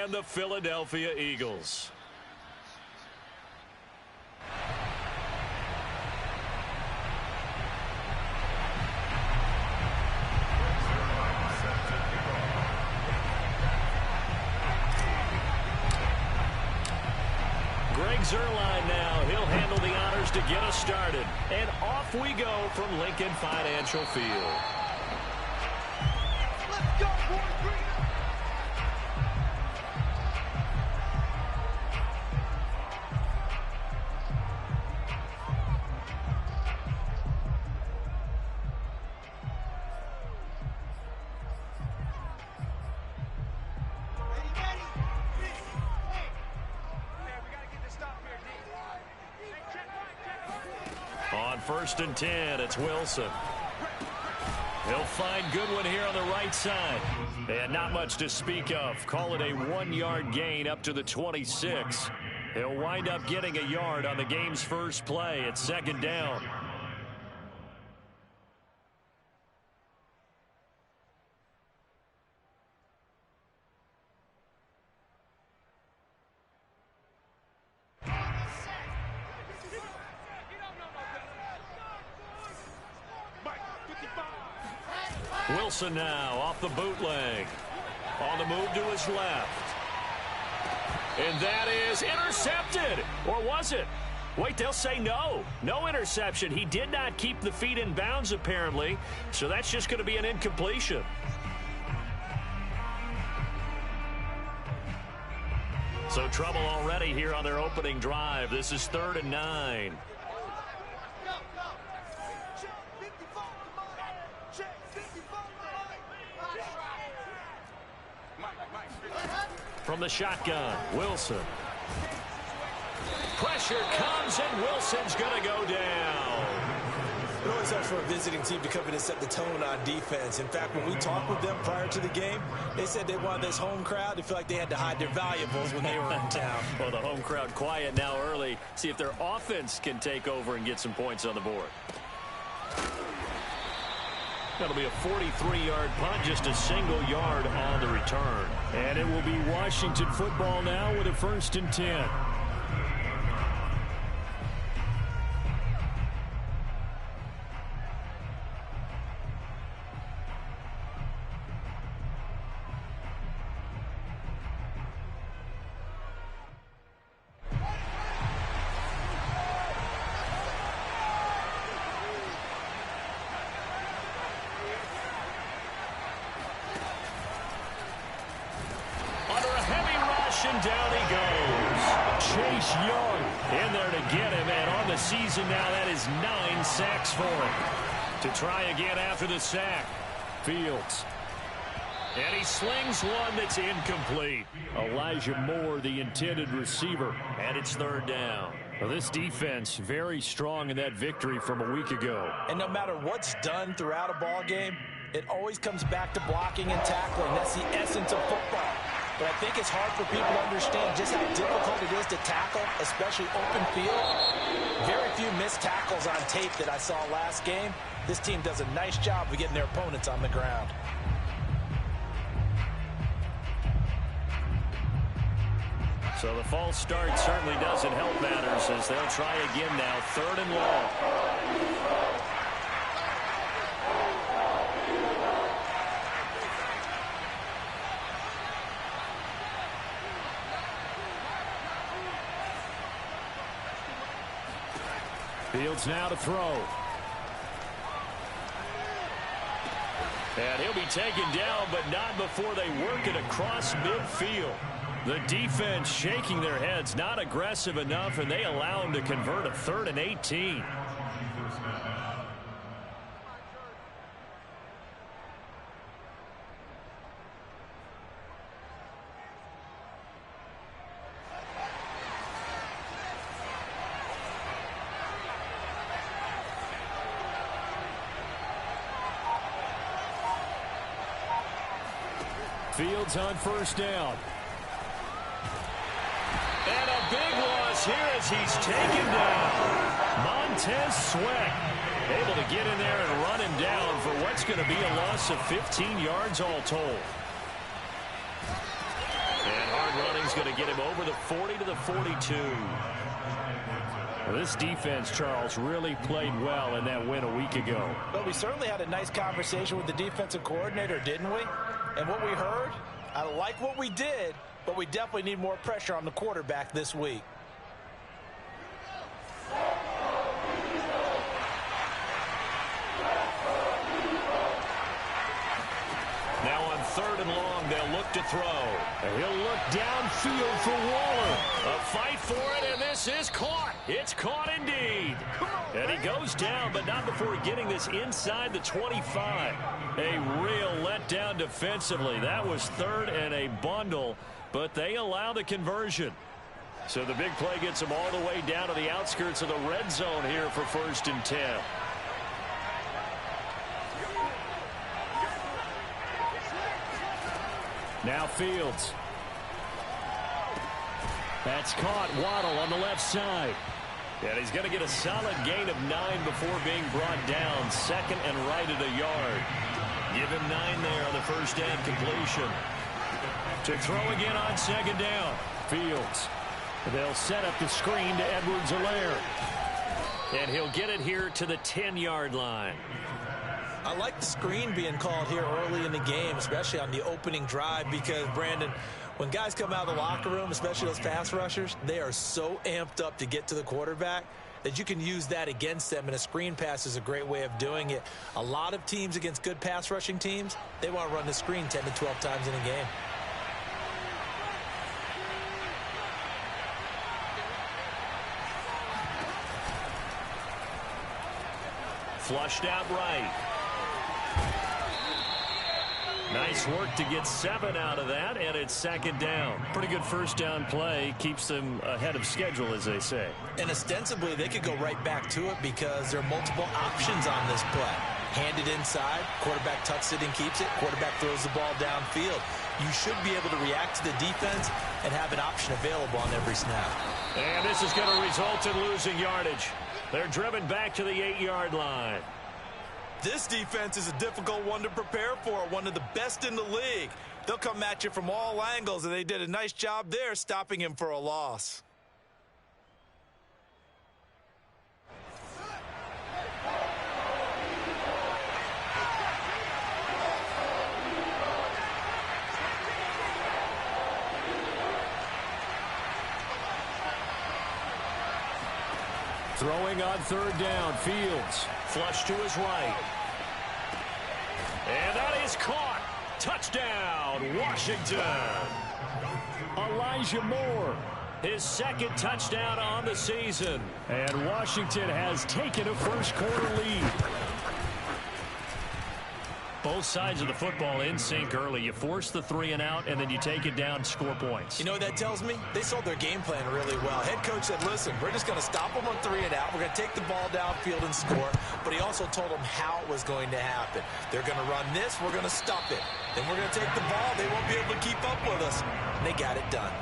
and the Philadelphia Eagles. Greg Zuerlein now. He'll handle the honors to get us started. And off we go from Lincoln Financial Field. Let's go, boys. Bring it up. On 1st and 10, it's Wilson. He'll find Goodwin here on the right side. And not much to speak of. Call it a 1-yard gain up to the 26. He'll wind up getting a yard on the game's first play at 2nd down. Wilson now off the bootleg. On the move to his left. And that is intercepted. Or was it? Wait, they'll say no. No interception. He did not keep the feet in bounds, apparently. So that's just going to be an incompletion. So trouble already here on their opening drive. This is 3rd and 9. From the shotgun, Wilson. Pressure comes, and Wilson's going to go down. It always helps for a visiting team to come in and set the tone on defense. In fact, when we talked with them prior to the game, they said they wanted this home crowd to feel like they had to hide their valuables when they were in town. Well, the home crowd quiet now early. See if their offense can take over and get some points on the board. That'll be a 43-yard punt, just a single yard on the return. And it will be Washington football now with a 1st and 10. And down he goes. Chase Young in there to get him. And on the season now, that is 9 sacks for him. To try again after the sack. Fields. And he slings one that's incomplete. Elijah Moore, the intended receiver. And it's 3rd down. Well, this defense very strong in that victory from a week ago. And no matter what's done throughout a ball game, it always comes back to blocking and tackling. That's the essence of football. But I think it's hard for people to understand just how difficult it is to tackle, especially open field. Very few missed tackles on tape that I saw last game. This team does a nice job of getting their opponents on the ground. So the false start certainly doesn't help matters as they'll try again now. 3rd and long. Fields now to throw. And he'll be taken down, but not before they work it across midfield. The defense shaking their heads, not aggressive enough, and they allow him to convert a 3rd and 18. Fields on 1st down. And a big loss here as he's taken down. Montez Sweat able to get in there and run him down for what's going to be a loss of 15 yards all told. And hard running is going to get him over the 40 to the 42. Well, this defense, Charles, really played well in that win a week ago. But we certainly had a nice conversation with the defensive coordinator, didn't we? And what we heard, I like what we did, but we definitely need more pressure on the quarterback this week. Now on 3rd and long, they'll look to throw. And he'll look downfield for Waller. A fight for it, and this is caught. It's caught indeed. And he goes down, but not before getting this inside the 25. A real letdown defensively. That was 3rd and a bundle, but they allow the conversion. So the big play gets them all the way down to the outskirts of the red zone here for 1st and 10. Now Fields. That's caught. Waddle on the left side. And he's going to get a solid gain of 9 before being brought down. 2nd and right at a yard. Give him 9 there on the first down completion. To throw again on 2nd down. Fields. They'll set up the screen to Edwards-Helaire. And he'll get it here to the 10-yard line. I like the screen being called here early in the game, especially on the opening drive, because, Brandon, when guys come out of the locker room, especially those pass rushers, they are so amped up to get to the quarterback that you can use that against them, and a screen pass is a great way of doing it. A lot of teams against good pass rushing teams, they want to run the screen 10 to 12 times in a game. Flushed out right. Nice work to get 7 out of that, and it's 2nd down. Pretty good first down play. Keeps them ahead of schedule, as they say. And ostensibly, they could go right back to it because there are multiple options on this play. Hand it inside, quarterback tucks it and keeps it, quarterback throws the ball downfield. You should be able to react to the defense and have an option available on every snap. And this is going to result in losing yardage. They're driven back to the 8-yard line. This defense is a difficult one to prepare for, one of the best in the league. They'll come at you from all angles, and they did a nice job there stopping him for a loss. Throwing on 3rd down, Fields. Flush to his right. And that is caught. Touchdown, Washington. Elijah Moore. His 2nd touchdown on the season. And Washington has taken a first-quarter lead. Both sides of the football in sync early. You force the 3 and out, and then you take it down, score points. You know what that tells me? They sold their game plan really well. Head coach said, listen, we're just going to stop them on 3 and out. We're going to take the ball downfield and score. But he also told them how it was going to happen. They're going to run this. We're going to stop it. Then we're going to take the ball. They won't be able to keep up with us. And they got it done.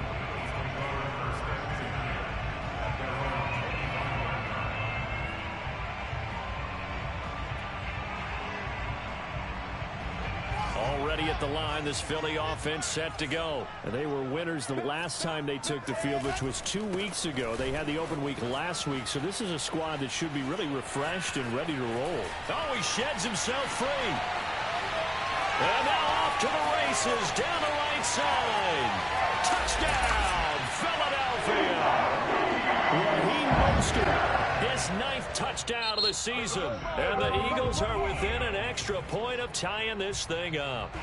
Already at the line, this Philly offense set to go. And they were winners the last time they took the field, which was 2 weeks ago. They had the open week last week, so this is a squad that should be really refreshed and ready to roll. Oh, he sheds himself free. And now off to the races, down the right side. Touchdown, Philadelphia. Raheem Mostert. His 9th touchdown of the season. And the Eagles are within an extra point of tying this thing up.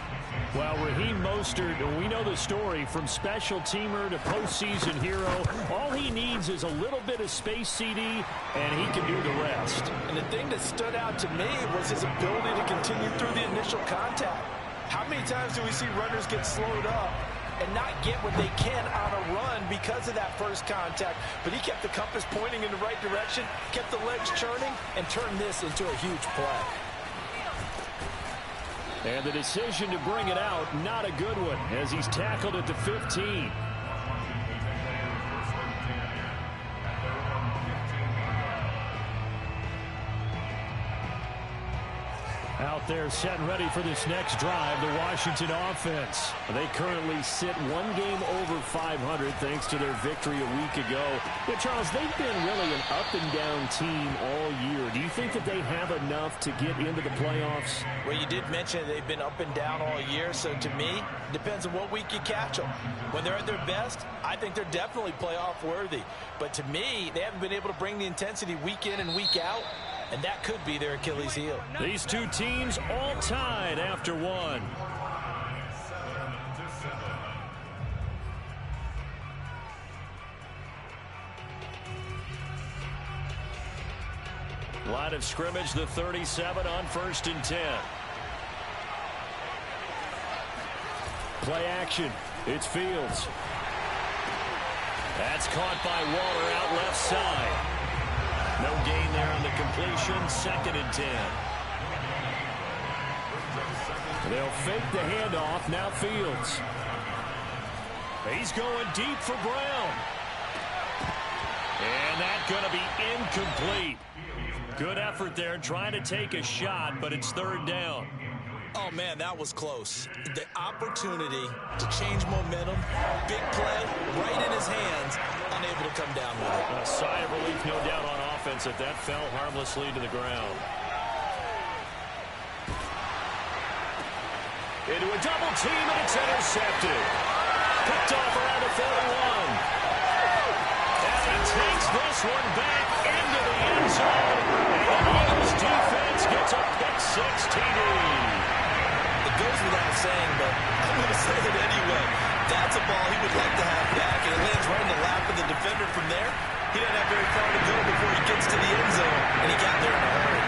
Well, Raheem Mostert, we know the story, from special teamer to postseason hero. All he needs is a little bit of space, CD, and he can do the rest. And the thing that stood out to me was his ability to continue through the initial contact. How many times do we see runners get slowed up and not get what they can on a run because of that first contact? But he kept the compass pointing in the right direction, kept the legs churning, and turned this into a huge play. And the decision to bring it out, not a good one, as he's tackled at the 15. Out there setting ready for this next drive, the Washington offense. They currently sit one game over 500 thanks to their victory a week ago. Yeah, Charles, they've been really an up-and-down team all year. Do you think that they have enough to get into the playoffs? Well, you did mention they've been up and down all year, so to me, it depends on what week you catch them. When they're at their best, I think they're definitely playoff worthy. But to me, they haven't been able to bring the intensity week in and week out, and that could be their Achilles heel. These two teams all tied after one. Line of scrimmage, the 37 on 1st and 10. Play action. It's Fields. That's caught by Waller out left side. No gain there on the completion. 2nd and 10. They'll fake the handoff. Now Fields. He's going deep for Brown. And that's going to be incomplete. Good effort there trying to take a shot, but it's 3rd down. Oh, man, that was close. The opportunity to change momentum, big play, right in his hands, unable to come down with it. A sigh of relief, no doubt, on offense that fell harmlessly to the ground. Into a double team, and it's intercepted. Picked off around the 41. And he takes this one back into the end zone. And the Eagles defense gets a pick-6 TD. It goes without saying, but I'm going to say it anyway. That's a ball he would like to have back, and it lands right in the lap of the defender from there. He doesn't have very far to go before he gets to the end zone, and he got there in a hurry.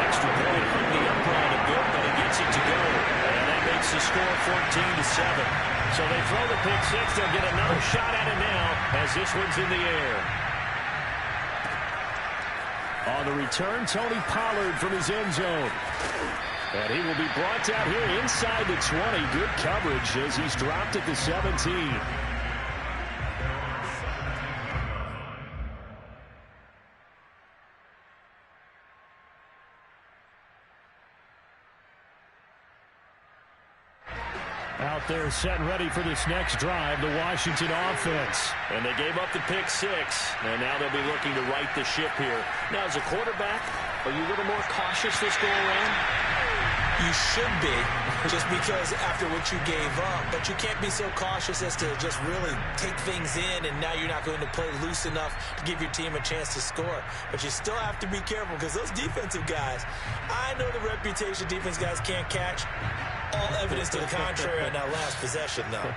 Extra point hurt the upright a bit, but he gets it to go. And that makes the score 14-7. So they throw the pick-6. They'll get another shot at it now as this one's in the air. On the return, Tony Pollard from his end zone. And he will be brought down here inside the 20. Good coverage as he's dropped at the 17. Out there set and ready for this next drive, the Washington offense. And they gave up the pick-6, and now they'll be looking to right the ship here. Now, as a quarterback, are you a little more cautious this go-around? You should be, just because after what you gave up. But you can't be so cautious as to just really take things in, and now you're not going to play loose enough to give your team a chance to score. But you still have to be careful, because those defensive guys, I know the reputation defense guys can't catch. All evidence to the contrary on that last possession, though.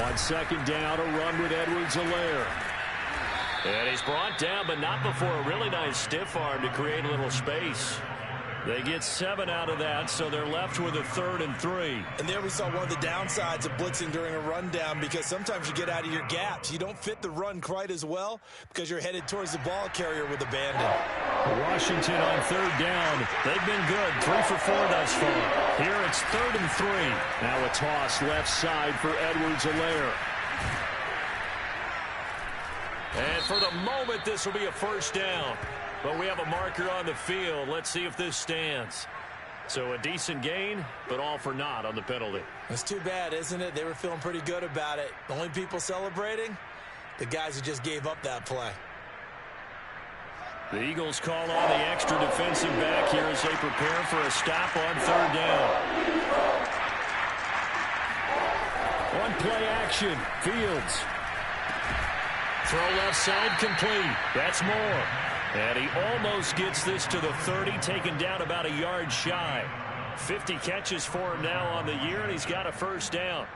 On 2nd down, a run with Edwards-Helaire. And he's brought down, but not before a really nice stiff arm to create a little space. They get 7 out of that, so they're left with a 3rd and 3. And there we saw one of the downsides of blitzing during a rundown, because sometimes you get out of your gaps. You don't fit the run quite as well because you're headed towards the ball carrier with abandon. Washington on 3rd down. They've been good, 3 for 4 thus far. Here it's 3rd and 3. Now a toss left side for Edwards-Helaire. And for the moment, this will be a 1st down. But we have a marker on the field. Let's see if this stands. So a decent gain, but all for naught on the penalty. It's too bad, isn't it? They were feeling pretty good about it. The only people celebrating? The guys who just gave up that play. The Eagles call on the extra defensive back here as they prepare for a stop on 3rd down. On play action, Fields. Throw left side complete. That's Moore. And he almost gets this to the 30, taken down about a yard shy. 50 catches for him now on the year, and he's got a 1st down.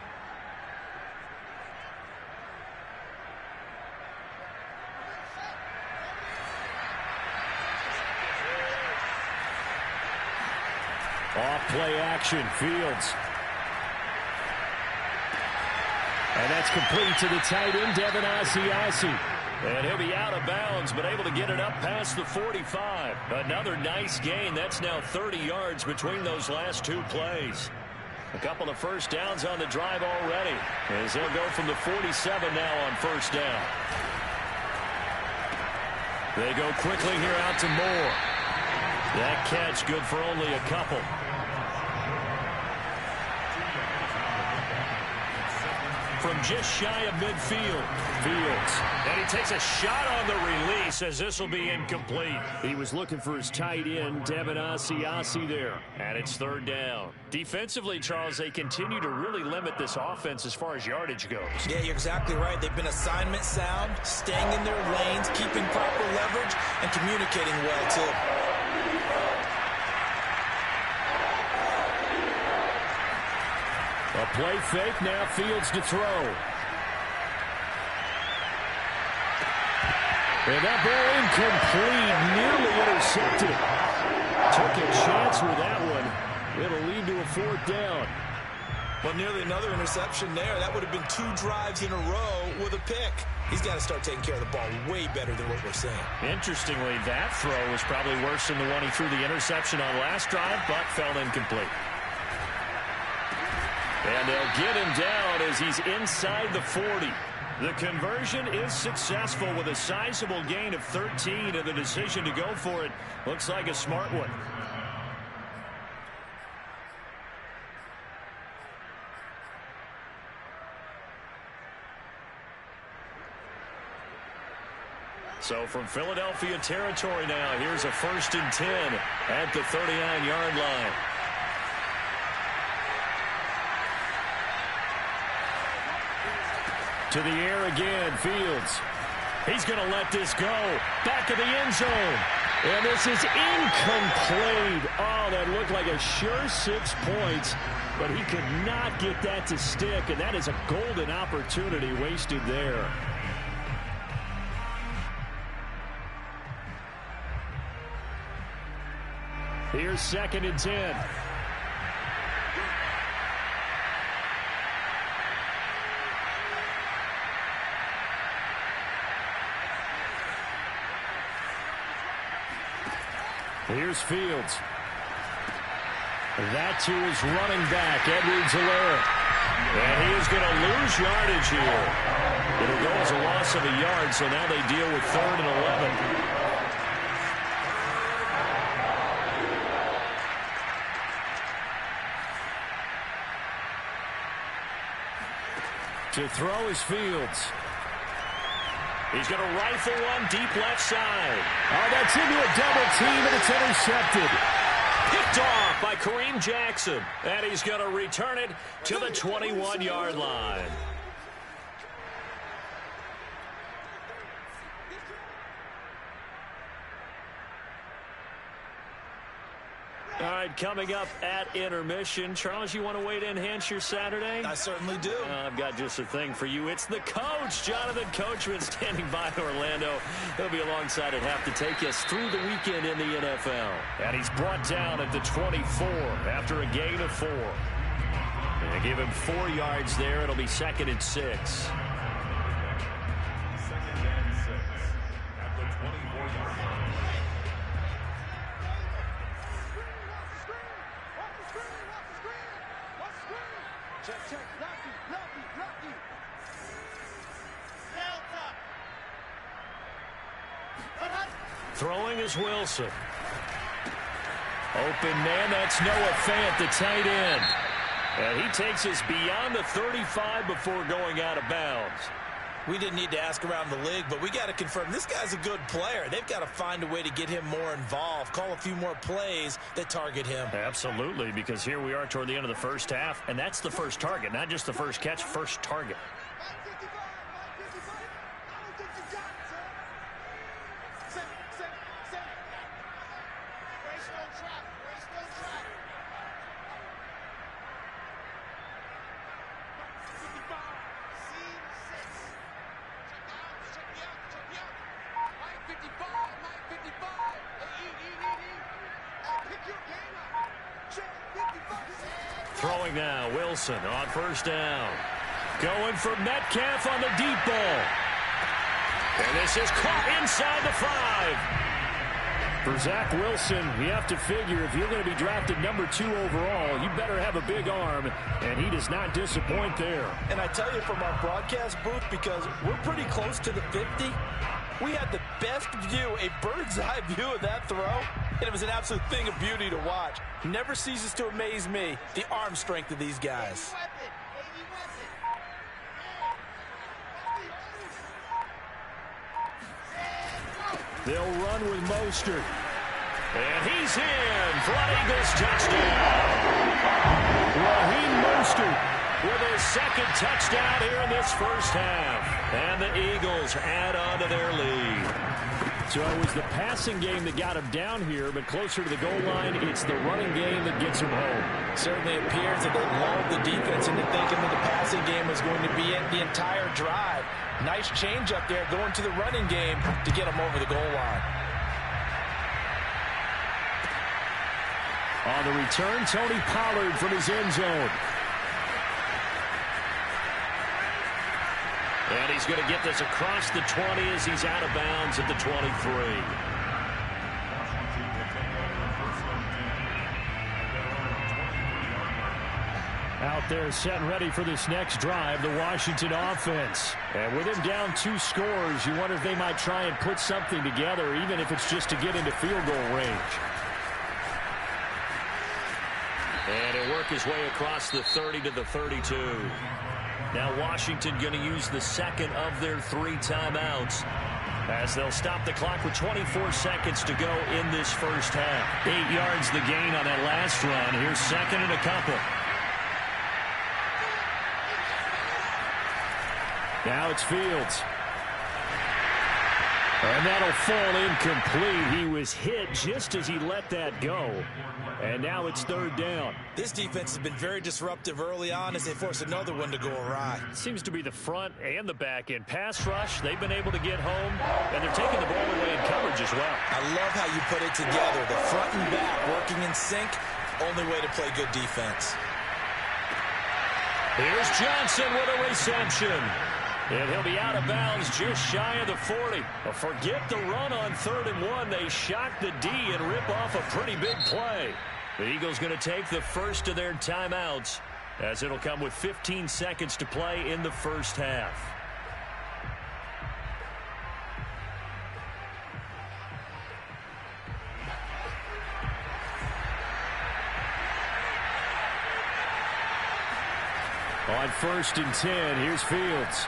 Off play action, Fields. And that's complete to the tight end, Devin Asiasi. And he'll be out of bounds, but able to get it up past the 45. Another nice gain. That's now 30 yards between those last 2 plays. A couple of 1st downs on the drive already, as they'll go from the 47 now on 1st down. They go quickly here out to Moore. That catch good for only a couple. From just shy of midfield, Fields. And he takes a shot on the release as this will be incomplete. He was looking for his tight end, Devin Asiasi there. And it's third down. Defensively, Charles, they continue to really limit this offense as far as yardage goes. Yeah, you're exactly right. They've been assignment sound, staying in their lanes, keeping proper leverage, and communicating well, too. A play fake, now Fields to throw. And that ball incomplete, nearly intercepted. Took a chance with that one. It'll lead to a fourth down. Well, nearly another interception there. That would have been 2 drives in a row with a pick. He's got to start taking care of the ball way better than what we're seeing. Interestingly, that throw was probably worse than the one he threw the interception on last drive, but fell incomplete. And they'll get him down as he's inside the 40. The conversion is successful with a sizable gain of 13, and the decision to go for it looks like a smart one. So from Philadelphia territory now, here's a 1st and 10 at the 39-yard line. To the air again, Fields. He's going to let this go. Back of the end zone. And this is incomplete. Oh, that looked like a sure 6 points, but he could not get that to stick, and that is a golden opportunity wasted there. Here's 2nd and 10. Here's Fields. That to his running back, Edwards-Helaire. And he is going to lose yardage here. It'll go as a loss of a yard, so now they deal with 3rd and 11. To throw is Fields. He's going to rifle one deep left side. Oh, that's into a double team, and it's intercepted. Picked off by Kareem Jackson. And he's going to return it to the 21-yard line. All right, coming up at intermission. Charles, you want to wait to enhance your Saturday? I certainly do. I've got just a thing for you. It's the coach, Jonathan Coachman, standing by Orlando. He'll be alongside at half to take us through the weekend in the NFL. And he's brought down at the 24 after a gain of 4. And they give him 4 yards there. It'll be 2nd and 6. Throwing is Wilson. Open man, that's Noah Fant, the tight end. And he takes us beyond the 35 before going out of bounds. We didn't need to ask around the league, but we got to confirm this guy's a good player. They've got to find a way to get him more involved, call a few more plays that target him. Absolutely, because here we are toward the end of the first half, and that's the first target, not just the first catch, first target. Throwing now, Wilson on first down. Going for Metcalf on the deep ball. And this is caught inside the 5. For Zach Wilson, you have to figure if you're going to be drafted number 2 overall, you better have a big arm, and he does not disappoint there. And I tell you from our broadcast booth, because we're pretty close to the 50, We had the best view, a bird's eye view of that throw, and it was an absolute thing of beauty to watch. Never ceases to amaze me, the arm strength of these guys. They'll run with Mostert. And he's in for an Eagles touchdown. Raheem Mostert with his second touchdown here in this first half. And the Eagles add on to their lead. So it was the passing game that got him down here, but closer to the goal line, it's the running game that gets him home. Certainly appears that they lulled the defense into thinking that the passing game was going to be in the entire drive. Nice change up there going to the running game to get him over the goal line. On the return, Tony Pollard from his end zone. And he's going to get this across the 20 as he's out of bounds at the 23. Out there set and ready for this next drive, the Washington offense. And with him down 2 scores, you wonder if they might try and put something together, even if it's just to get into field goal range. And he'll work his way across the 30 to the 32. Now Washington going to use the second of their 3 timeouts as they'll stop the clock with 24 seconds to go in this first half. 8 yards the gain on that last run. Here's second and a couple. Now it's Fields. And that'll fall incomplete. He was hit just as he let that go. And now it's third down. This defense has been very disruptive early on as they force another one to go awry. Seems to be the front and the back end. Pass rush, they've been able to get home, and they're taking the ball away in coverage as well. I love how you put it together. The front and back working in sync. Only way to play good defense. Here's Johnson with a reception. And he'll be out of bounds just shy of the 40. But forget the run on 3rd and 1. They shock the D and rip off a pretty big play. The Eagles going to take the first of their timeouts as it'll come with 15 seconds to play in the first half. On 1st and 10, here's Fields.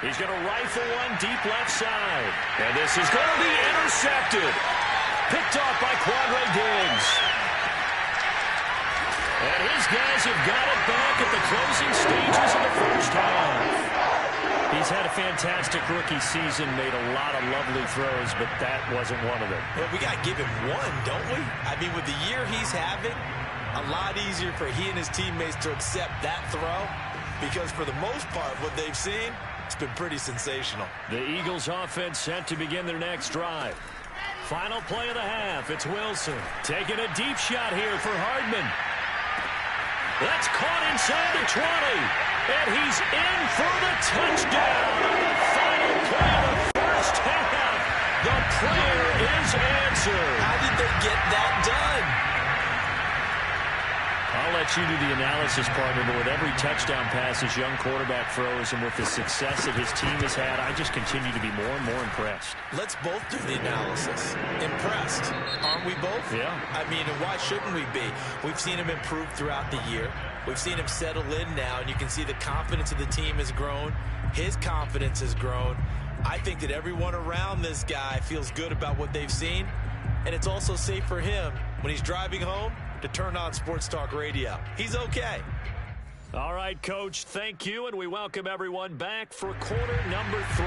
He's going to rifle one deep left side. And this is going to be intercepted. Picked off by Quandre Diggs. And his guys have got it back at the closing stages of the first half. He's had a fantastic rookie season, made a lot of lovely throws, but that wasn't one of them. Well, we got to give him one, don't we? I mean, with the year he's having, a lot easier for he and his teammates to accept that throw because for the most part, what they've seen, it's been pretty sensational. The Eagles offense set to begin their next drive. Final play of the half. It's Wilson taking a deep shot here for Hardman. That's caught inside the 20. And he's in for the touchdown on the final play of the first half. The prayer is answered. How did they get that done? I'll let you do the analysis, partner, but with every touchdown pass his young quarterback throws and with the success that his team has had, I just continue to be more and more impressed. Let's both do the analysis. Impressed. Aren't we both? Yeah. I mean, and why shouldn't we be? We've seen him improve throughout the year. We've seen him settle in now, and you can see the confidence of the team has grown. His confidence has grown. I think that everyone around this guy feels good about what they've seen, and it's also safe for him when he's driving home to turn on Sports Talk Radio. He's okay. All right, Coach, thank you, and we welcome everyone back for quarter number 3.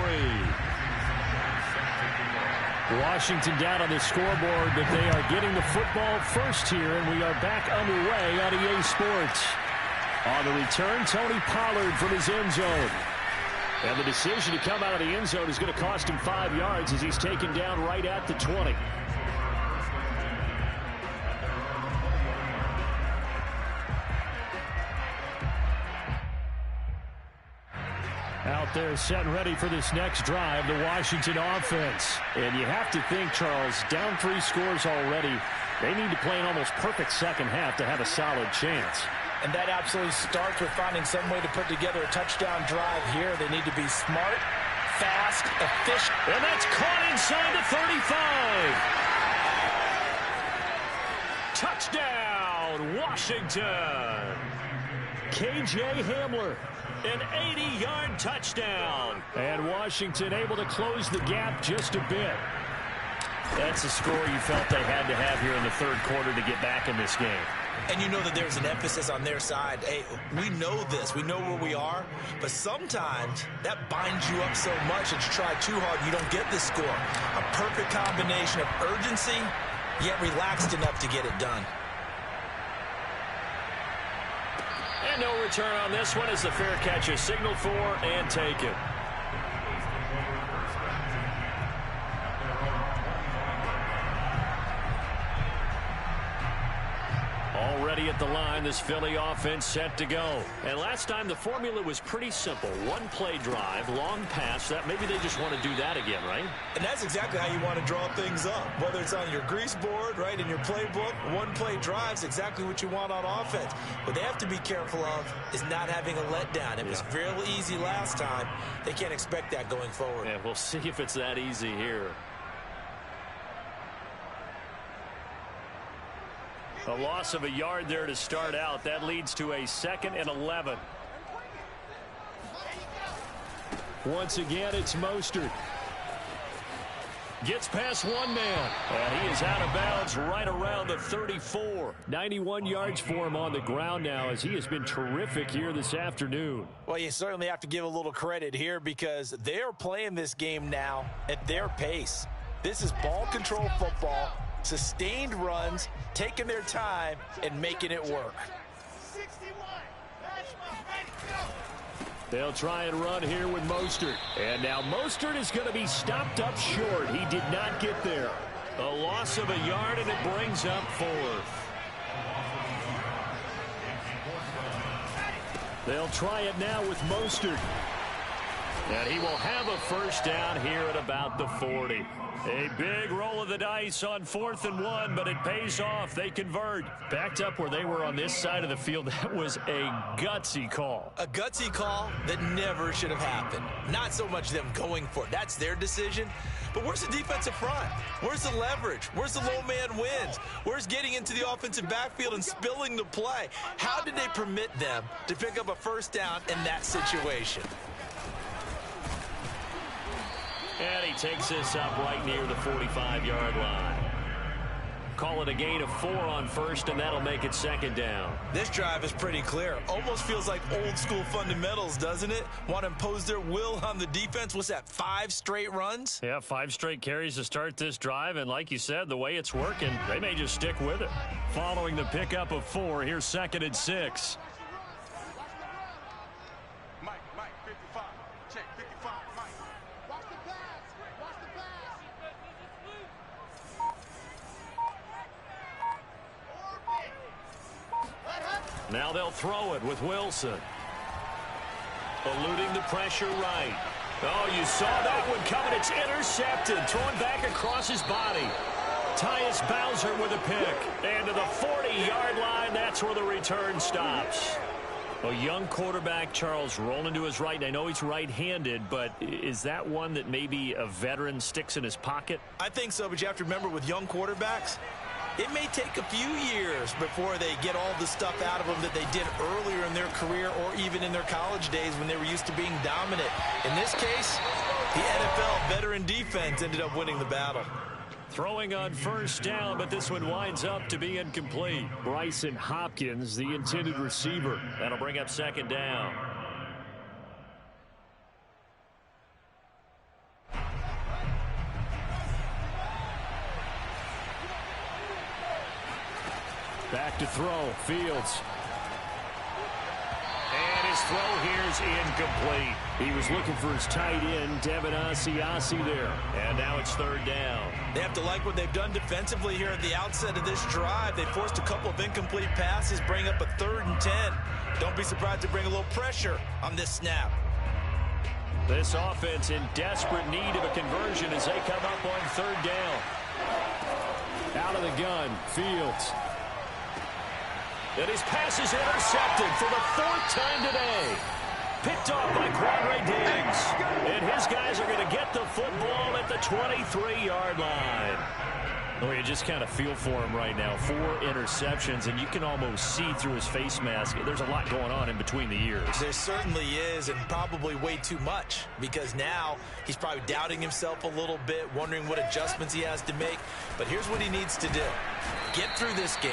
Washington down on the scoreboard, but they are getting the football first here, and we are back underway on EA Sports. On the return, Tony Pollard from his end zone. And the decision to come out of the end zone is going to cost him 5 yards as he's taken down right at the 20. Out there set and ready for this next drive, the Washington offense. And you have to think, Charles, down 3 scores already. They need to play an almost perfect second half to have a solid chance. And that absolutely starts with finding some way to put together a touchdown drive here. They need to be smart, fast, efficient. And that's caught inside the 35. Touchdown, Washington. K.J. Hamler, an 80-yard touchdown. And Washington able to close the gap just a bit. That's a score you felt they had to have here in the third quarter to get back in this game. And you know that there's an emphasis on their side. Hey, we know this. We know where we are. But sometimes that binds you up so much that you try too hard and you don't get the score. A perfect combination of urgency, yet relaxed enough to get it done. And no return on this one as the fair catch is signaled for and taken. Already at the line, this Philly offense set to go. And last time the formula was pretty simple. One play drive, long pass. That maybe they just want to do that again, right? And that's exactly how you want to draw things up. Whether it's on your grease board, right, in your playbook, one play drive is exactly what you want on offense. What they have to be careful of is not having a letdown. It was real easy last time. They can't expect that going forward. Yeah, we'll see if it's that easy here. A loss of a yard there to start out. That leads to a 2nd and 11. Once again, it's Mostert. Gets past one man. And he is out of bounds right around the 34. 91 yards for him on the ground now as he has been terrific here this afternoon. Well, you certainly have to give a little credit here because they're playing this game now at their pace. This is ball control football. Sustained runs, taking their time, and making it work. 61. Ready, go. They'll try and run here with Mostert. And now Mostert is going to be stopped up short. He did not get there. A loss of a yard, and it brings up 4th. They'll try it now with Mostert. And he will have a first down here at about the 40. A big roll of the dice on 4th and 1, but it pays off. They convert. Backed up where they were on this side of the field. That was a gutsy call. A gutsy call that never should have happened. Not so much them going for it. That's their decision. But where's the defensive front? Where's the leverage? Where's the low man wins? Where's getting into the offensive backfield and spilling the play? How did they permit them to pick up a first down in that situation? And he takes this up right near the 45-yard line. Call it a gain of 4 on first, and that'll make it 2nd down. This drive is pretty clear. Almost feels like old-school fundamentals, doesn't it? Want to impose their will on the defense. What's that, 5 straight runs? Yeah, 5 straight carries to start this drive, and like you said, the way it's working, they may just stick with it. Following the pickup of 4, here's 2nd and 6. Mike, 55. Check, 55, Mike. Watch the pass. Watch the pass. Now they'll throw it with Wilson. Eluding the pressure right. Oh, you saw that one coming. It's intercepted. Thrown back across his body. Tyus Bowser with a pick. And to the 40-yard line, that's where the return stops. A young quarterback, Charles, rolling to his right. And I know he's right-handed, but is that one that maybe a veteran sticks in his pocket? I think so, but you have to remember with young quarterbacks, it may take a few years before they get all the stuff out of them that they did earlier in their career or even in their college days when they were used to being dominant. In this case, the NFL veteran defense ended up winning the battle. Throwing on first down, but this one winds up to be incomplete. Bryson Hopkins, the intended receiver. That'll bring up 2nd down. Back to throw, Fields. And his throw here is incomplete. He was looking for his tight end, Devin Asiasi there. And now it's 3rd down. They have to like what they've done defensively here at the outset of this drive. They forced a couple of incomplete passes, bring up a 3rd and 10. Don't be surprised to bring a little pressure on this snap. This offense in desperate need of a conversion as they come up on 3rd down. Out of the gun, Fields. And his pass is intercepted for the 4th time today. Picked off by Quandre Diggs. And his guys are going 23-yard line. Oh, you just kind of feel for him right now. 4 interceptions, and you can almost see through his face mask. There's a lot going on in between the ears. There certainly is, and probably way too much, because now he's probably doubting himself a little bit, wondering what adjustments he has to make. But here's what he needs to do. Get through this game,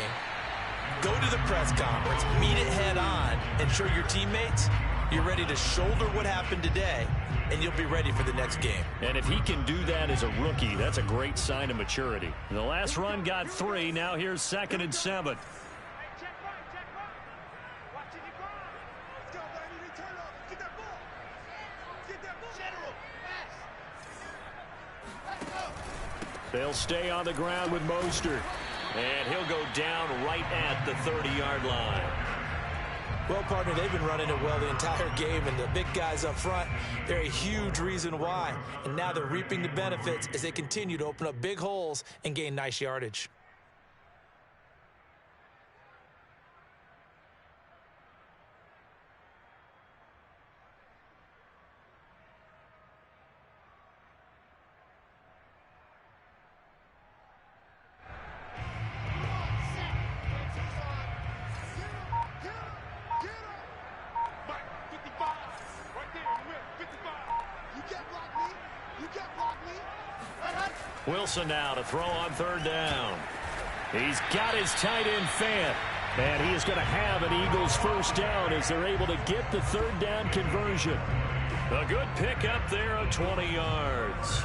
go to the press conference, meet it head on, and show your teammates you're ready to shoulder what happened today, and you'll be ready for the next game. And if he can do that as a rookie, that's a great sign of maturity. The last run got 3. Now here's 2nd and 7. They'll stay on the ground with Mostert. And he'll go down right at the 30-yard line. Well, partner, they've been running it well the entire game, and the big guys up front, they're a huge reason why. And now they're reaping the benefits as they continue to open up big holes and gain nice yardage. Wilson now to throw on 3rd down. He's got his tight end Fant. And he is going to have an Eagles 1st down as they're able to get the 3rd down conversion. A good pick up there of 20 yards.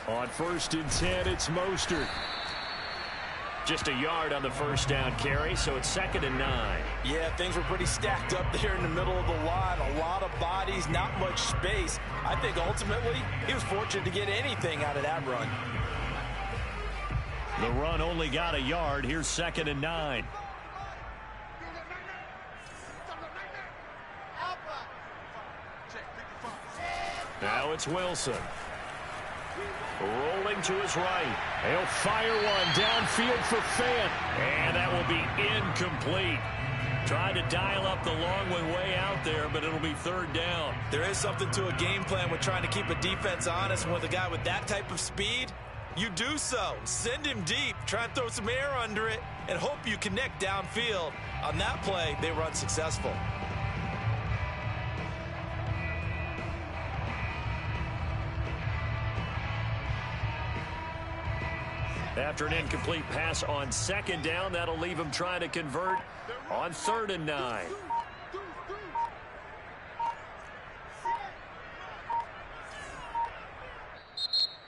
On 1st and 10, it's Mostert. Just a yard on the 1st down carry, so it's 2nd and 9. Yeah, things were pretty stacked up there in the middle of the line. A lot of bodies, not much space. I think ultimately he was fortunate to get anything out of that run. The run only got a yard. Here's 2nd and 9. Now it's Wilson. Rolling to his right. He'll fire one downfield for Fant. And that will be incomplete. Tried to dial up the long way out there, but it'll be 3rd down. There is something to a game plan with trying to keep a defense honest. With a guy with that type of speed, you do so. Send him deep. Try and throw some air under it and hope you connect downfield. On that play, they were unsuccessful. After an incomplete pass on 2nd down, that'll leave him trying to convert on 3rd and 9.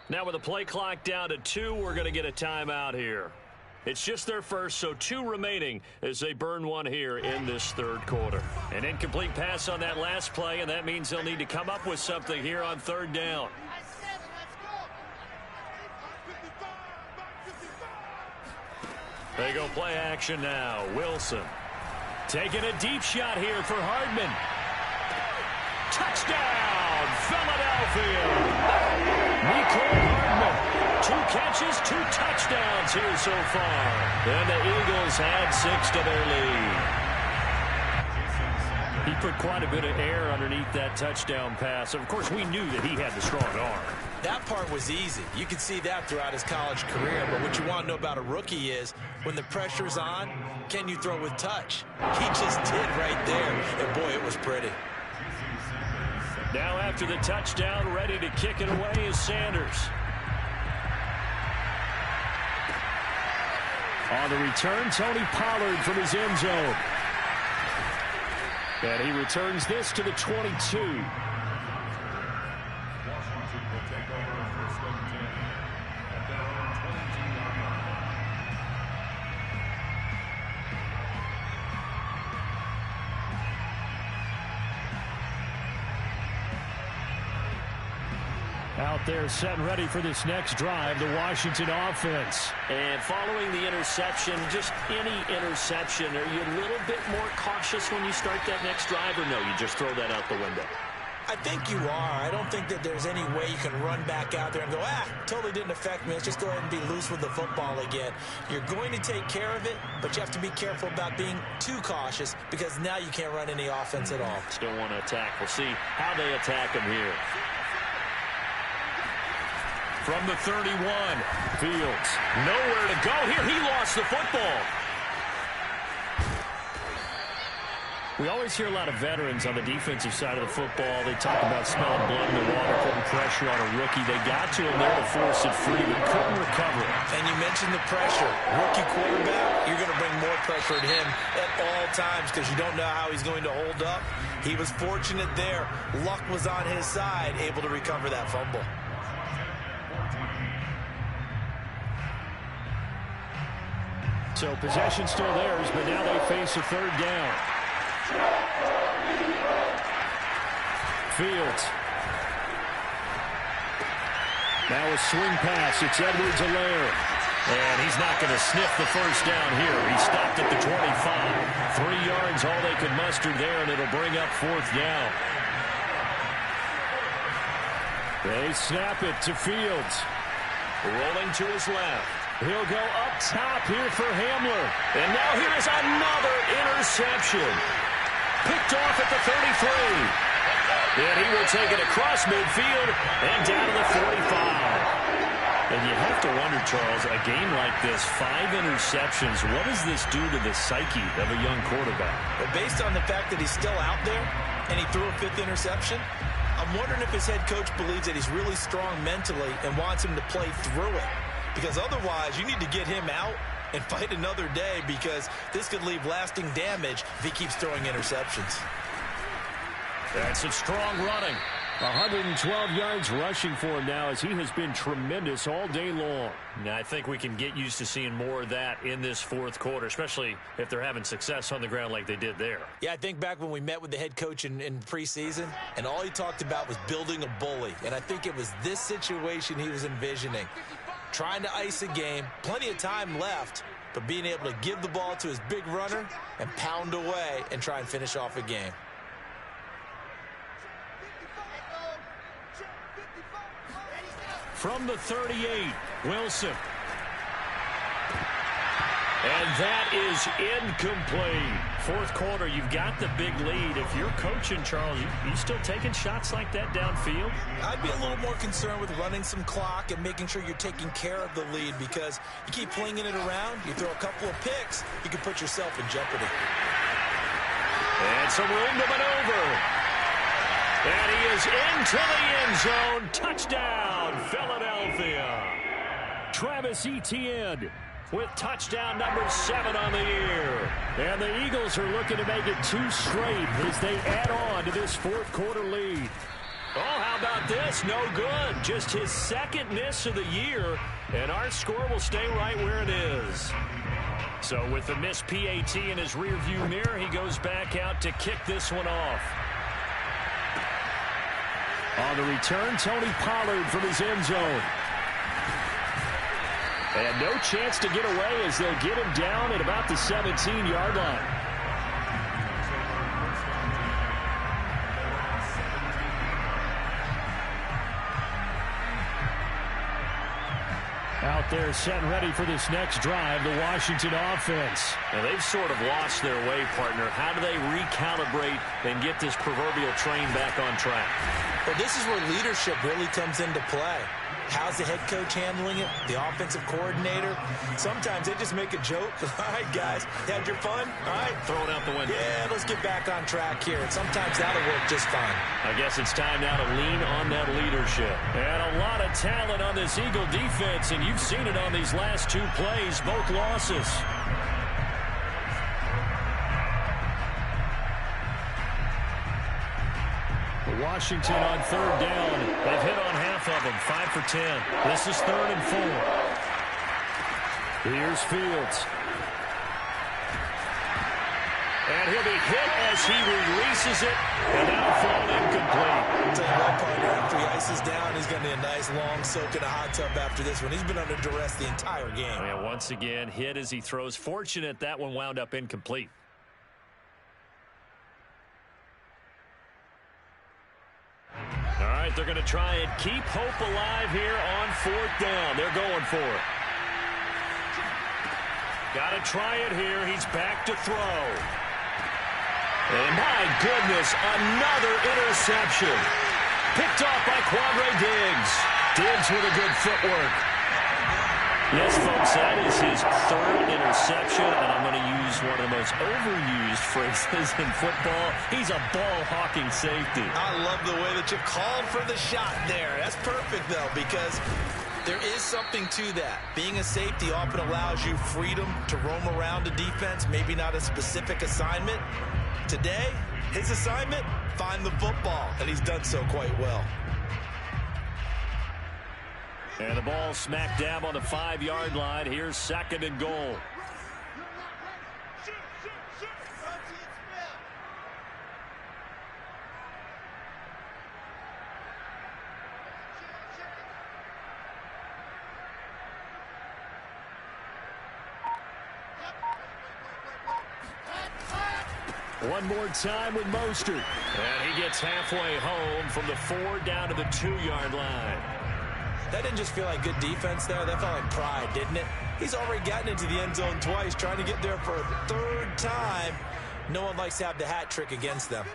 Now with the play clock down to 2, we're going to get a timeout here. It's just their first, so 2 remaining as they burn one here in this 3rd quarter. An incomplete pass on that last play, and that means they'll need to come up with something here on 3rd down. They go play action now. Wilson taking a deep shot here for Hardman. Touchdown, Philadelphia. Mecole Hardman. 2 catches, 2 touchdowns here so far. And the Eagles add 6 to their lead. He put quite a bit of air underneath that touchdown pass. Of course, we knew that he had the strong arm. That part was easy. You could see that throughout his college career. But what you want to know about a rookie is when the pressure's on, can you throw with touch? He just did right there. And, boy, it was pretty. Now after the touchdown, ready to kick it away is Sanders. On the return, Tony Pollard from his end zone. And he returns this to the 22. Out there set and ready for this next drive, the Washington offense. And following the interception, just any interception, are you a little bit more cautious when you start that next drive, or no, you just throw that out the window? I think you are. I don't think that there's any way you can run back out there and go, totally didn't affect me. Let's just go ahead and be loose with the football again. You're going to take care of it, but you have to be careful about being too cautious because now you can't run any offense at all. Still want to attack. We'll see how they attack him here. From the 31, Fields. Nowhere to go here. He lost the football. We always hear a lot of veterans on the defensive side of the football. They talk about smelling blood in the water, putting pressure on a rookie. They got to him there to force it free, but couldn't recover it. And you mentioned the pressure. Rookie quarterback, you're going to bring more pressure at him at all times because you don't know how he's going to hold up. He was fortunate there. Luck was on his side, able to recover that fumble. So possession still theirs, but now they face a third down. Fields. Now a swing pass. It's Edwards-Helaire. And he's not going to sniff the first down here. He stopped at the 25. 3 yards, all they could muster there, and it'll bring up fourth down. They snap it to Fields. Rolling to his left. He'll go up top here for Hamler. And now here is another interception. Picked off at the 33. And he will take it across midfield and down to the 45. And you have to wonder, Charles, a game like this, 5 interceptions, what does this do to the psyche of a young quarterback? But based on the fact that he's still out there and he threw a 5th interception, I'm wondering if his head coach believes that he's really strong mentally and wants him to play through it. Because otherwise, you need to get him out and fight another day because this could leave lasting damage if he keeps throwing interceptions. That's some strong running. 112 yards rushing for him now as he has been tremendous all day long. Now, I think we can get used to seeing more of that in this fourth quarter, especially if they're having success on the ground like they did there. Yeah, I think back when we met with the head coach in preseason, and all he talked about was building a bully. And I think it was this situation he was envisioning. Trying to ice a game, plenty of time left, but being able to give the ball to his big runner and pound away and try and finish off a game. From the 38, Wilson. And that is incomplete. Fourth quarter, you've got the big lead. If you're coaching, Charles, you still taking shots like that downfield? I'd be a little more concerned with running some clock and making sure you're taking care of the lead because you keep flinging it around, you throw a couple of picks, you can put yourself in jeopardy. And some room to maneuver. And he is into the end zone. Touchdown, Philadelphia. Travis Etienne with touchdown number 7 on the year. And the Eagles are looking to make it 2 straight as they add on to this fourth quarter lead. Oh, how about this? No good. Just his 2nd miss of the year, and our score will stay right where it is. So with the missed PAT in his rearview mirror, he goes back out to kick this one off. On the return, Tony Pollard from his end zone. And no chance to get away as they'll get him down at about the 17-yard line. Out there set and ready for this next drive, the Washington offense. Now they've sort of lost their way, partner. How do they recalibrate and get this proverbial train back on track? Well, this is where leadership really comes into play. How's the head coach handling it? The offensive coordinator? Sometimes they just make a joke. All right, guys, had your fun? All right. Throw it out the window. Yeah, let's get back on track here. And sometimes that'll work just fine. I guess it's time now to lean on that leadership. And a lot of talent on this Eagle defense, and you've seen it on these last 2 plays, both losses. Washington on 3rd down. They've hit on half of them, 5 for 10. This is 3rd and 4. Here's Fields. And he'll be hit as he releases it, and that'll fall incomplete. I'll tell you what, partner, after he ices down, he's going to need a nice long soak in a hot tub after this one. He's been under duress the entire game. And once again, hit as he throws. Fortunate that one wound up incomplete. right, they're going to try and keep hope alive here on 4th down. They're going for it. Got to try it here. He's back to throw. And my goodness, another interception. Picked off by Quandre Diggs. Diggs with a good footwork. Yes, folks, that is his 3rd interception, and I'm going to use one of the most overused phrases in football. He's a ball-hawking safety. I love the way that you called for the shot there. That's perfect, though, because there is something to that. Being a safety often allows you freedom to roam around the defense, maybe not a specific assignment. Today, his assignment, find the football, and he's done so quite well. And the ball smack dab on the 5-yard line. Here's 2nd and goal. One more time with Mostert. And he gets halfway home from the 4 down to the 2-yard line. That didn't just feel like good defense there. That felt like pride, didn't it? He's already gotten into the end zone twice, trying to get there for a 3rd time. No one likes to have the hat trick against them.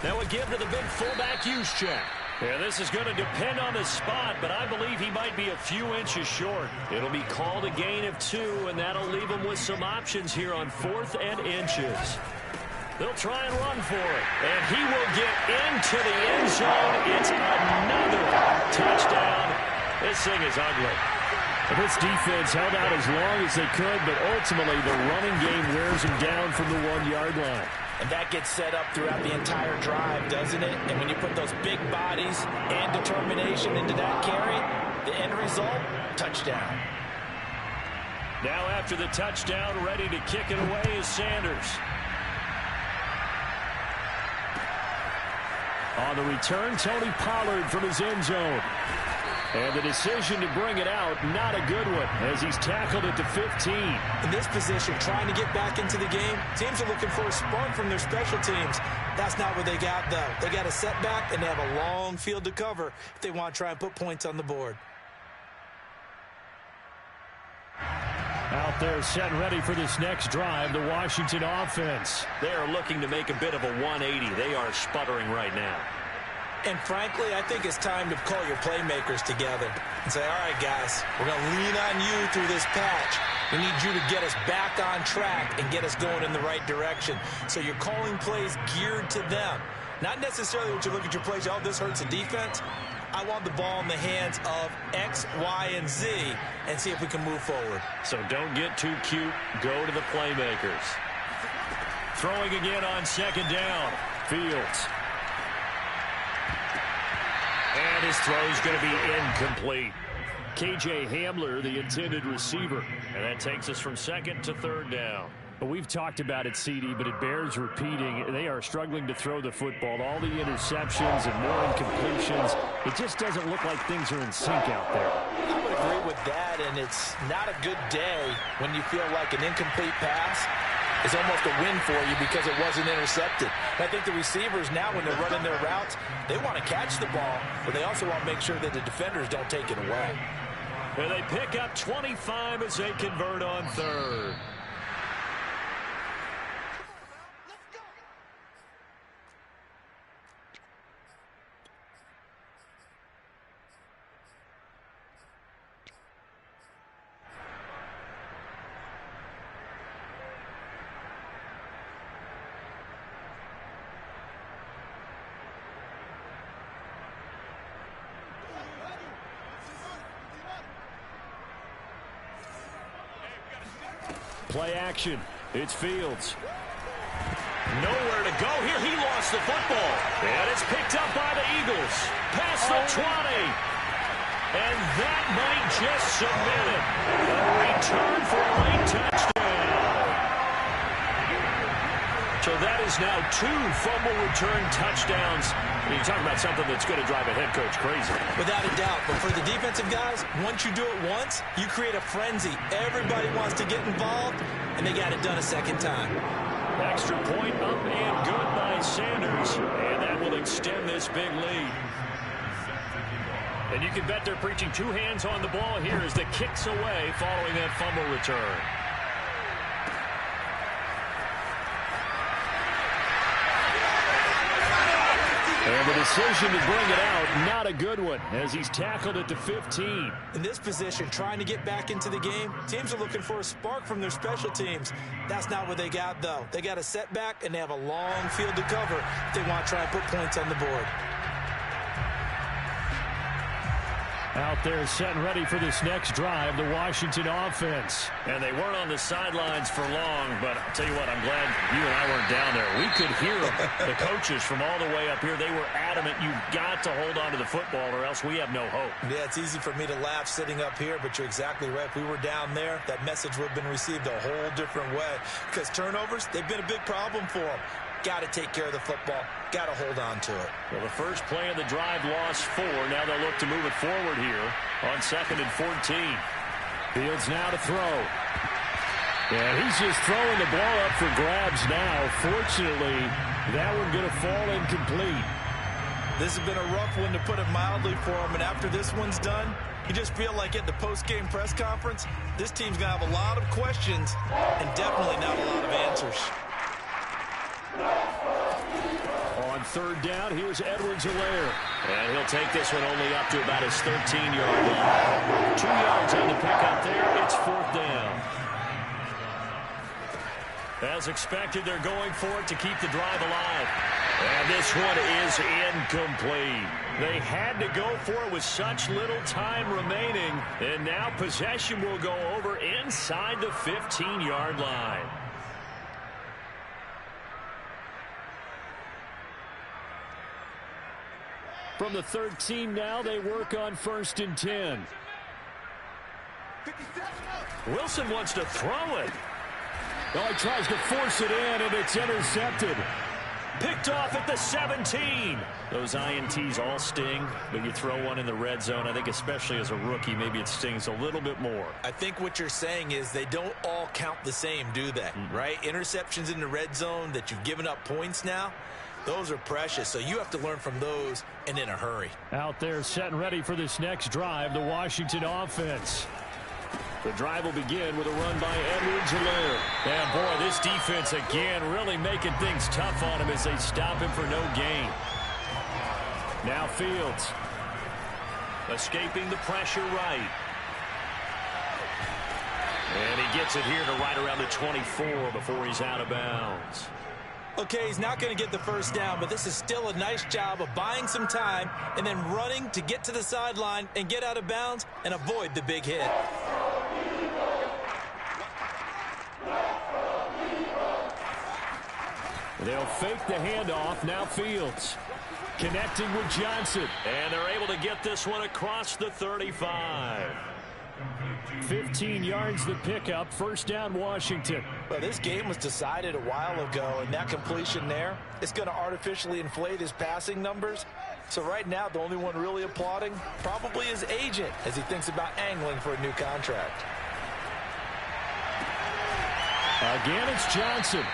Now a give to the big fullback Juszczyk. Yeah, this is going to depend on the spot, but I believe he might be a few inches short. It'll be called a gain of 2, and that'll leave him with some options here on 4th and inches. They'll try and run for it, and he will get into the end zone. It's another touchdown. This thing is ugly. This defense held out as long as they could, but ultimately the running game wears them down from the 1-yard line. And that gets set up throughout the entire drive, doesn't it? And when you put those big bodies and determination into that carry, the end result, touchdown. Now after the touchdown, ready to kick it away is Sanders. On the return, Tony Pollard from his end zone. And the decision to bring it out, not a good one, as he's tackled at the 15. In this position, trying to get back into the game, teams are looking for a spark from their special teams. That's not what they got, though. They got a setback, and they have a long field to cover if they want to try and put points on the board. Out there set and ready for this next drive, the Washington offense. They are looking to make a bit of a 180. They are sputtering right now. And frankly, I think it's time to call your playmakers together and say, all right, guys, we're going to lean on you through this patch. We need you to get us back on track and get us going in the right direction. So you're calling plays geared to them. Not necessarily what you look at your plays, oh, this hurts the defense. I want the ball in the hands of X, Y, and Z and see if we can move forward. So don't get too cute. Go to the playmakers. Throwing again on 2nd down. Fields. And his throw's going to be incomplete. KJ Hamler, the intended receiver. And that takes us from 2nd to 3rd down. But we've talked about it, CD, but it bears repeating. They are struggling to throw the football. All the interceptions and more incompletions. It just doesn't look like things are in sync out there. I would agree with that, and it's not a good day when you feel like an incomplete pass is almost a win for you because it wasn't intercepted. And I think the receivers now, when they're running their routes, they want to catch the ball, but they also want to make sure that the defenders don't take it away. And they pick up 25 as they convert on 3rd. Play action. It's Fields. Nowhere to go here. He lost the football. And it's picked up by the Eagles. Past the 20. And that might just cement it. A return for a late touchdown. So that is now 2 fumble return touchdowns. You talk about something that's going to drive a head coach crazy. Without a doubt. But for the defensive guys, once you do it once, you create a frenzy. Everybody wants to get involved, and they got it done a second time. Extra point up and good by Sanders. And that will extend this big lead. And you can bet they're preaching 2 hands on the ball here as the kick's away following that fumble return. And the decision to bring it out, not a good one, as he's tackled at the 15. In this position, trying to get back into the game, teams are looking for a spark from their special teams. That's not what they got, though. They got a setback, and they have a long field to cover if they want to try and put points on the board. Out there set and ready for this next drive, the Washington offense. And they weren't on the sidelines for long, but I'll tell you what, I'm glad you and I weren't down there. We could hear them. The coaches from all the way up here, they were adamant, you've got to hold on to the football or else we have no hope. Yeah, it's easy for me to laugh sitting up here, but you're exactly right. If we were down there, that message would have been received a whole different way. Because turnovers, they've been a big problem for them. Got to take care of the football. Got to hold on to it. Well, the first play of the drive lost 4. Now they'll look to move it forward here on 2nd and 14. Fields now to throw. And he's just throwing the ball up for grabs now. Fortunately, that one going to fall incomplete. This has been a rough one, to put it mildly, for him. And after this one's done, you just feel like at the post-game press conference, this team's going to have a lot of questions and definitely not a lot of answers. On 3rd down, here's Edwards-Helaire. And he'll take this one only up to about his 13-yard line. 2 yards on the pickup there. It's 4th down. As expected, they're going for it to keep the drive alive. And this one is incomplete. They had to go for it with such little time remaining. And now possession will go over inside the 15-yard line. From the 13 now, they work on 1st and 10. Wilson wants to throw it. Oh, he tries to force it in, and it's intercepted. Picked off at the 17. Those INTs all sting, but you throw one in the red zone, I think especially as a rookie, maybe it stings a little bit more. I think what you're saying is they don't all count the same, do they? Right? Interceptions in the red zone that you've given up points now, those are precious, so you have to learn from those and in a hurry. Out there set and ready for this next drive, the Washington offense. The drive will begin with a run by Edwards-Helaire. And boy, this defense again really making things tough on him as they stop him for no gain. Now Fields. Escaping the pressure right. And he gets it here to right around the 24 before he's out of bounds. Okay, he's not going to get the first down, but this is still a nice job of buying some time and then running to get to the sideline and get out of bounds and avoid the big hit. They'll fake the handoff. Now Fields connecting with Johnson. And they're able to get this one across the 35. 15 yards the pickup. 1st down, Washington. Well, this game was decided a while ago, and that completion there, it's going to artificially inflate his passing numbers. So right now, the only one really applauding probably his agent as he thinks about angling for a new contract. Again, it's Johnson.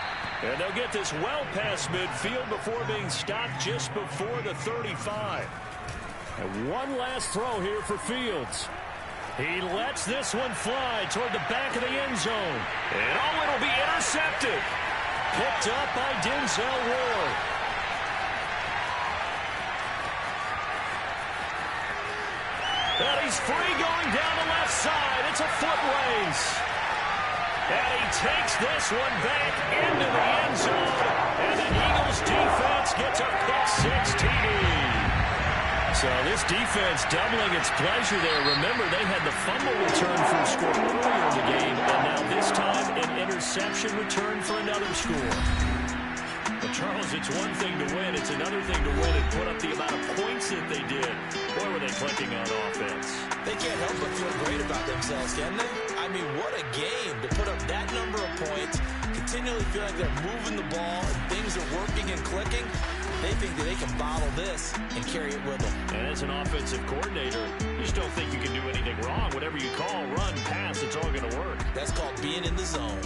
And they'll get this well past midfield before being stopped just before the 35. And one last throw here for Fields. He lets this one fly toward the back of the end zone. And oh, it'll be intercepted. Picked up by Denzel Ward. And he's free going down the left side. It's a foot race. And he takes this one back into the end zone. And the Eagles defense gets a pick-6 TD. So this defense doubling its pleasure there. Remember, they had the fumble return for a score earlier in the game, and now this time an interception return for another score. But Charles, it's one thing to win. It's another thing to win and put up the amount of points that they did. Boy, were they clicking on offense. They can't help but feel great about themselves, can they? I mean, what a game to put up that number of points, continually feel like they're moving the ball and things are working and clicking. They think that they can bottle this and carry it with them. And as an offensive coordinator, you just don't think you can do anything wrong. Whatever you call, run, pass, it's all going to work. That's called being in the zone.